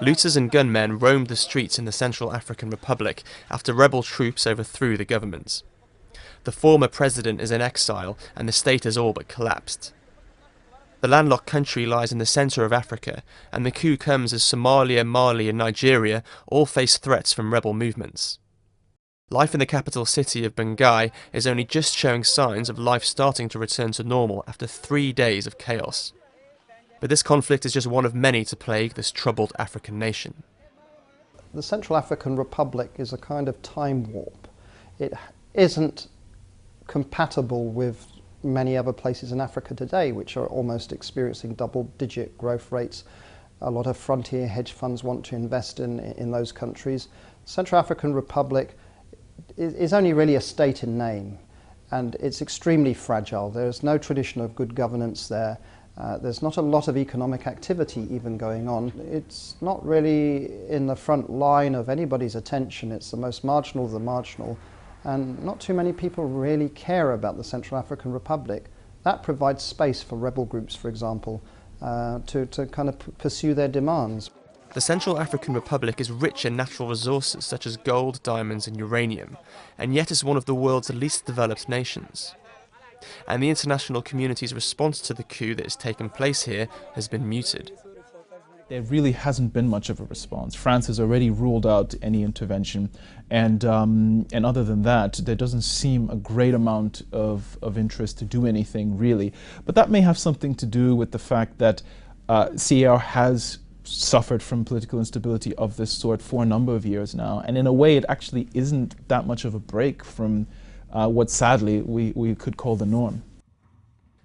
Looters and gunmen roamed the streets in the Central African Republic after rebel troops overthrew the government. The former president is in exile and the state has all but collapsed. The landlocked country lies in the centre of Africa, and the coup comes as Somalia, Mali and Nigeria all face threats from rebel movements. Life in the capital city of Bangui is only just showing signs of life starting to return to normal after 3 days of chaos. But this conflict is just one of many to plague this troubled African nation. The Central African Republic is a kind of time warp. It isn't compatible with many other places in Africa today, which are almost experiencing double-digit growth rates. A lot of frontier hedge funds want to invest in those countries. Central African Republic is only really a state in name, and it's extremely fragile. There's no tradition of good governance there. There's not a lot of economic activity even going on. It's not really in the front line of anybody's attention. It's the most marginal of the marginal. And not too many people really care about the Central African Republic. That provides space for rebel groups, for example, to kind of pursue their demands. The Central African Republic is rich in natural resources such as gold, diamonds and uranium, and yet is one of the world's least developed nations. And the international community's response to the coup that has taken place here has been muted. There really hasn't been much of a response. France has already ruled out any intervention, and other than that, there doesn't seem a great amount of interest to do anything, really. But that may have something to do with the fact that CAR has suffered from political instability of this sort for a number of years now, and in a way it actually isn't that much of a break from what sadly we could call the norm.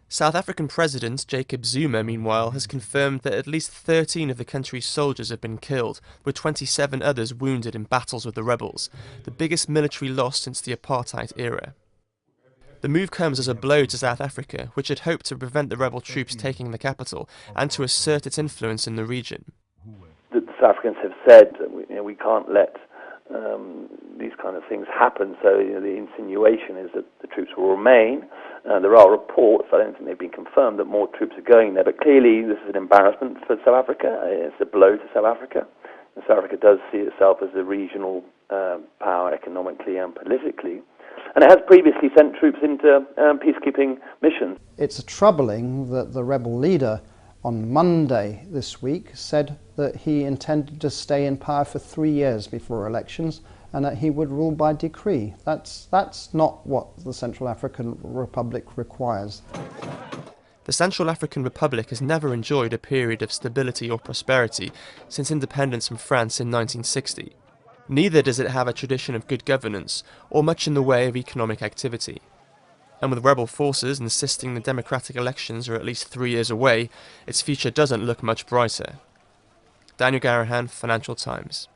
South African President Jacob Zuma, meanwhile, has confirmed that at least 13 of the country's soldiers have been killed, with 27 others wounded in battles with the rebels, the biggest military loss since the apartheid era. The move comes as a blow to South Africa, which had hoped to prevent the rebel troops taking the capital and to assert its influence in the region. The South Africans have said that we can't let these kind of things happen, so the insinuation is that the troops will remain. There are reports, I don't think they've been confirmed, that more troops are going there, but clearly this is an embarrassment for South Africa. It's a blow to South Africa. And South Africa does see itself as a regional power economically and politically, and it has previously sent troops into peacekeeping missions. It's troubling that the rebel leader on Monday this week said that he intended to stay in power for 3 years before elections and that he would rule by decree. That's not what the Central African Republic requires. The Central African Republic has never enjoyed a period of stability or prosperity since independence from France in 1960. Neither does it have a tradition of good governance or much in the way of economic activity. And with rebel forces insisting the democratic elections are at least 3 years away, its future doesn't look much brighter. Daniel Garrahan, Financial Times.